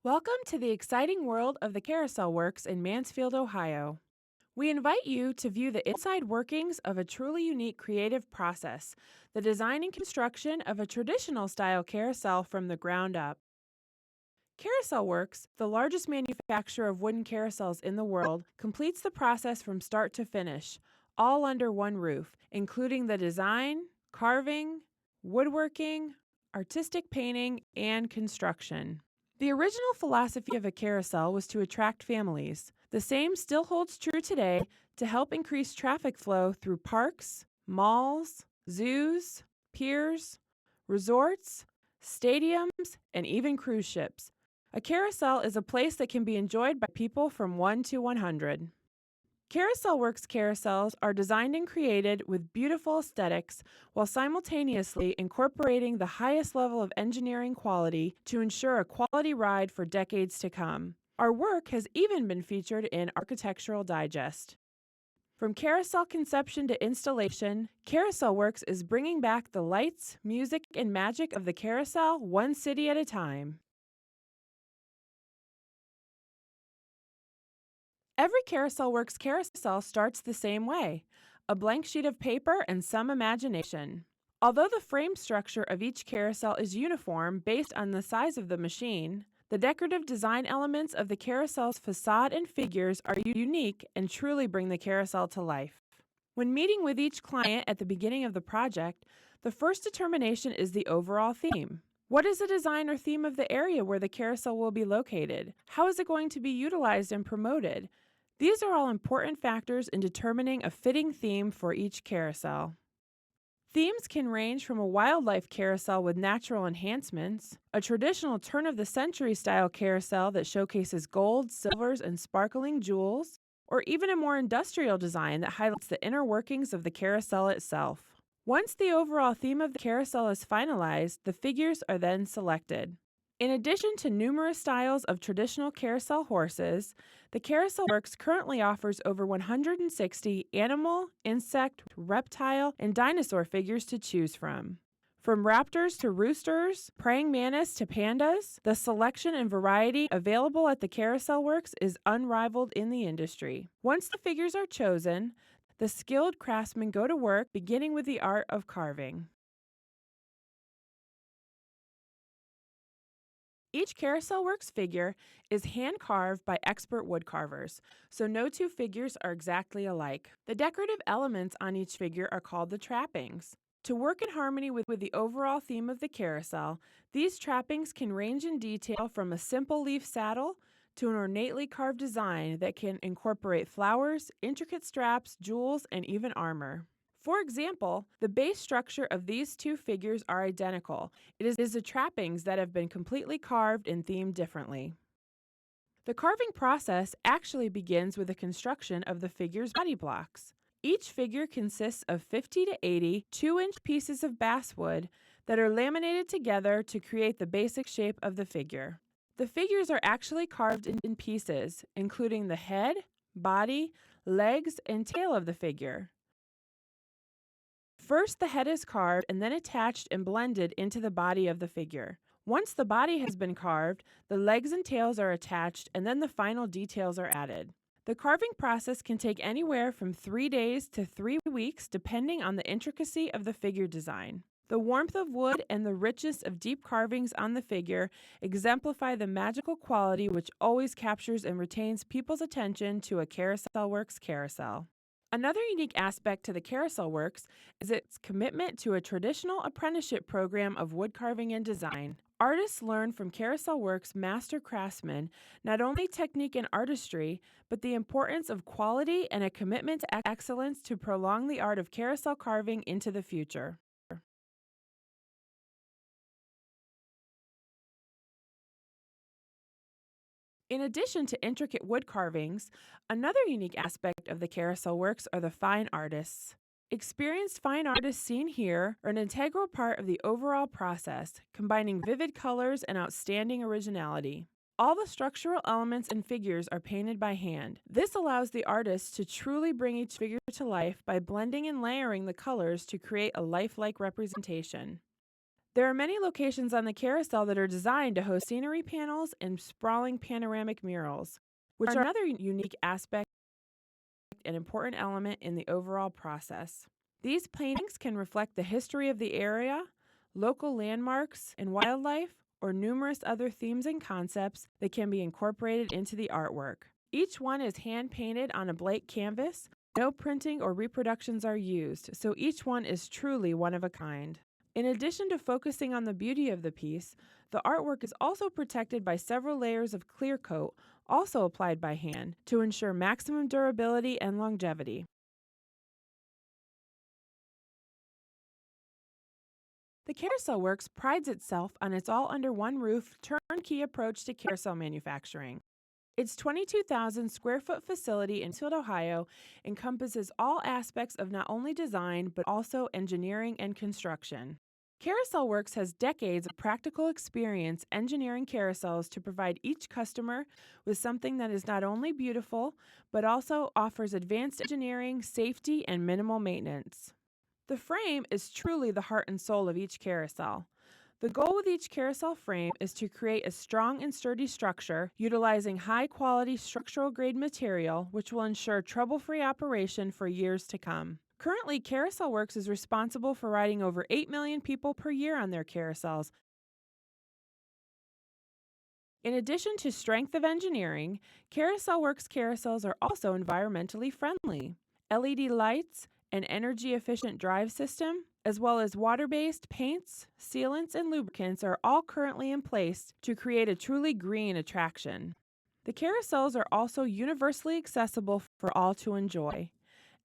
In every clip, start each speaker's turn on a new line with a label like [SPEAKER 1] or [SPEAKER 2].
[SPEAKER 1] Welcome to the exciting world of the Carousel Works in Mansfield, Ohio. We invite you to view the inside workings of a truly unique creative process, the design and construction of a traditional style carousel from the ground up. Carousel Works, the largest manufacturer of wooden carousels in the world, completes the process from start to finish, all under one roof, including the design, carving, woodworking, artistic painting, and construction. The original philosophy of a carousel was to attract families. The same still holds true today to help increase traffic flow through parks, malls, zoos, piers, resorts, stadiums, and even cruise ships. A carousel is a place that can be enjoyed by people from 1 to 100. Carousel Works carousels are designed and created with beautiful aesthetics while simultaneously incorporating the highest level of engineering quality to ensure a quality ride for decades to come. Our work has even been featured in Architectural Digest. From carousel conception to installation, Carousel Works is bringing back the lights, music, and magic of the carousel one city at a time. Every Carousel Works carousel starts the same way, a blank sheet of paper and some imagination. Although the frame structure of each carousel is uniform based on the size of the machine, the decorative design elements of the carousel's facade and figures are unique and truly bring the carousel to life. When meeting with each client at the beginning of the project, the first determination is the overall theme. What is the design or theme of the area where the carousel will be located? How is it going to be utilized and promoted? These are all important factors in determining a fitting theme for each carousel. Themes can range from a wildlife carousel with natural enhancements, a traditional turn-of-the-century style carousel that showcases gold, silvers, and sparkling jewels, or even a more industrial design that highlights the inner workings of the carousel itself. Once the overall theme of the carousel is finalized, the figures are then selected. In addition to numerous styles of traditional carousel horses, the Carousel Works currently offers over 160 animal, insect, reptile, and dinosaur figures to choose from. From raptors to roosters, praying mantis to pandas, the selection and variety available at the Carousel Works is unrivaled in the industry. Once the figures are chosen, the skilled craftsmen go to work, beginning with the art of carving. Each Carousel Works figure is hand-carved by expert woodcarvers, so no two figures are exactly alike. The decorative elements on each figure are called the trappings. To work in harmony with the overall theme of the carousel, these trappings can range in detail from a simple leaf saddle to an ornately carved design that can incorporate flowers, intricate straps, jewels, and even armor. For example, the base structure of these two figures are identical. It is the trappings that have been completely carved and themed differently. The carving process actually begins with the construction of the figure's body blocks. Each figure consists of 50 to 80 2-inch pieces of basswood that are laminated together to create the basic shape of the figure. The figures are actually carved in pieces, including the head, body, legs, and tail of the figure. First, the head is carved and then attached and blended into the body of the figure. Once the body has been carved, the legs and tails are attached and then the final details are added. The carving process can take anywhere from 3 days to 3 weeks depending on the intricacy of the figure design. The warmth of wood and the richness of deep carvings on the figure exemplify the magical quality which always captures and retains people's attention to a Carousel Works carousel. Another unique aspect to the Carousel Works is its commitment to a traditional apprenticeship program of wood carving and design. Artists learn from Carousel Works master craftsmen not only technique and artistry, but the importance of quality and a commitment to excellence to prolong the art of carousel carving into the future. In addition to intricate wood carvings, another unique aspect of the Carousel Works are the fine artists. Experienced fine artists seen here are an integral part of the overall process, combining vivid colors and outstanding originality. All the structural elements and figures are painted by hand. This allows the artist to truly bring each figure to life by blending and layering the colors to create a lifelike representation. There are many locations on the carousel that are designed to host scenery panels and sprawling panoramic murals, which are another unique aspect and important element in the overall process. These paintings can reflect the history of the area, local landmarks and wildlife, or numerous other themes and concepts that can be incorporated into the artwork. Each one is hand-painted on a blank canvas. No printing or reproductions are used, so each one is truly one of a kind. In addition to focusing on the beauty of the piece, the artwork is also protected by several layers of clear coat, also applied by hand, to ensure maximum durability and longevity. The Carousel Works prides itself on its all-under-one-roof, turnkey approach to carousel manufacturing. Its 22,000 square foot facility in Mansfield, Ohio, encompasses all aspects of not only design but also engineering and construction. Carousel Works has decades of practical experience engineering carousels to provide each customer with something that is not only beautiful but also offers advanced engineering, safety, and minimal maintenance. The frame is truly the heart and soul of each carousel. The goal with each carousel frame is to create a strong and sturdy structure utilizing high-quality structural-grade material which will ensure trouble-free operation for years to come. Currently, Carousel Works is responsible for riding over 8 million people per year on their carousels. In addition to strength of engineering, Carousel Works carousels are also environmentally friendly. LED lights, an energy-efficient drive system, as well as water-based paints, sealants, and lubricants are all currently in place to create a truly green attraction. The carousels are also universally accessible for all to enjoy.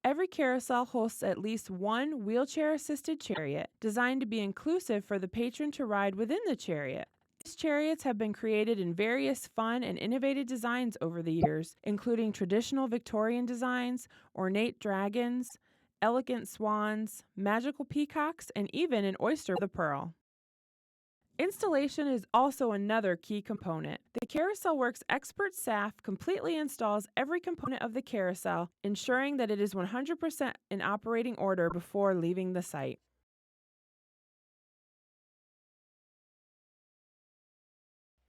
[SPEAKER 1] Every carousel hosts at least one wheelchair-assisted chariot designed to be inclusive for the patron to ride within the chariot. These chariots have been created in various fun and innovative designs over the years, including traditional Victorian designs, ornate dragons, elegant swans, magical peacocks, and even an oyster with a pearl. Installation is also another key component. The Carousel Works expert staff completely installs every component of the carousel, ensuring that it is 100% in operating order before leaving the site.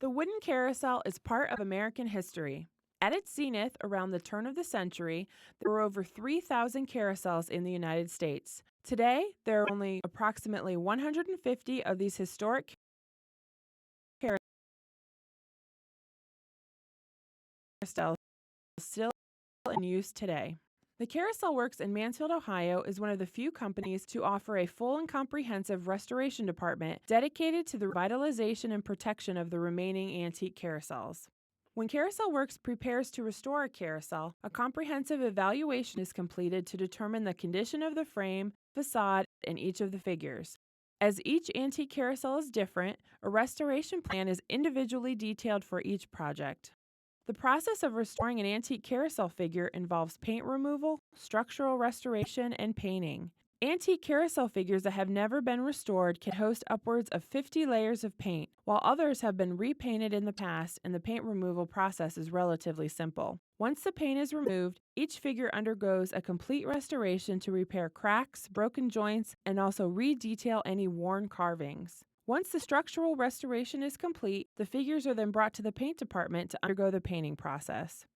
[SPEAKER 1] The wooden carousel is part of American history. At its zenith, around the turn of the century, there were over 3,000 carousels in the United States. Today, there are only approximately 150 of these historic carousels still in use today. The Carousel Works in Mansfield, Ohio is one of the few companies to offer a full and comprehensive restoration department dedicated to the revitalization and protection of the remaining antique carousels. When Carousel Works prepares to restore a carousel, a comprehensive evaluation is completed to determine the condition of the frame, facade, and each of the figures. As each antique carousel is different, a restoration plan is individually detailed for each project. The process of restoring an antique carousel figure involves paint removal, structural restoration, and painting. Antique carousel figures that have never been restored can host upwards of 50 layers of paint, while others have been repainted in the past and the paint removal process is relatively simple. Once the paint is removed, each figure undergoes a complete restoration to repair cracks, broken joints, and also re-detail any worn carvings. Once the structural restoration is complete, the figures are then brought to the paint department to undergo the painting process.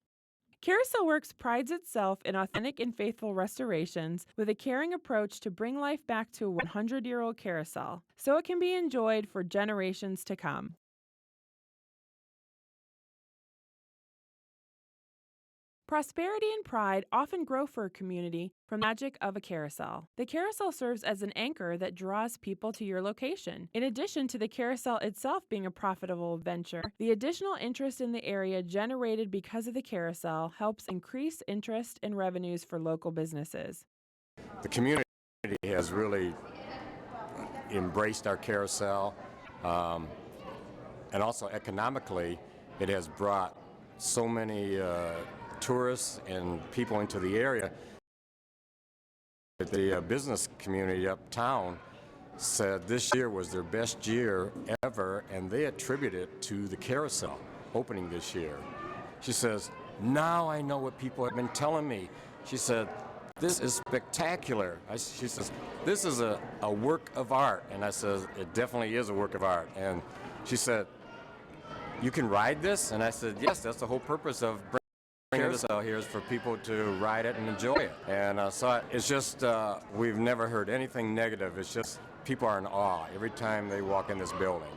[SPEAKER 1] Carousel Works prides itself in authentic and faithful restorations with a caring approach to bring life back to a 100-year-old carousel, so it can be enjoyed for generations to come. Prosperity and pride often grow for a community from the magic of a carousel. The carousel serves as an anchor that draws people to your location. In addition to the carousel itself being a profitable venture, the additional interest in the area generated because of the carousel helps increase interest and revenues for local businesses.
[SPEAKER 2] The community has really embraced our carousel, and also economically, it has brought so many tourists and people into the area. The business community uptown said this year was their best year ever, and they attribute it to the carousel opening this year. She says, now I know what people have been telling me. She said, this is spectacular. She says, this is a work of art. And I says, it definitely is a work of art. And she said, you can ride this? And I said, yes, that's the whole purpose of bringing this out here, is for people to ride it and enjoy it. And so it's just, we've never heard anything negative. It's just people are in awe every time they walk in this building.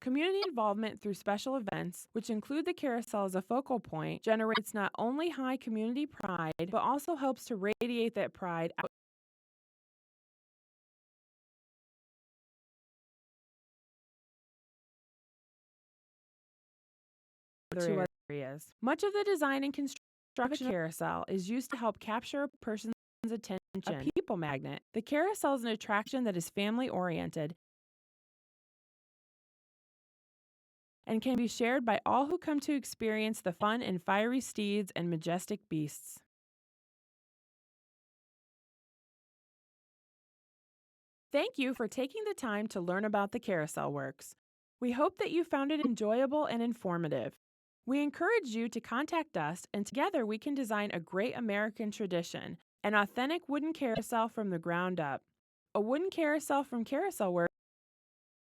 [SPEAKER 1] Community involvement through special events, which include the carousel as a focal point, generates not only high community pride, but also helps to radiate that pride out to other areas. Much of the design and construction of a carousel is used to help capture a person's attention. A people magnet, the carousel is an attraction that is family-oriented and can be shared by all who come to experience the fun and fiery steeds and majestic beasts. Thank you for taking the time to learn about the Carousel Works. We hope that you found it enjoyable and informative. We encourage you to contact us, and together we can design a great American tradition, an authentic wooden carousel from the ground up. A wooden carousel from Carousel Works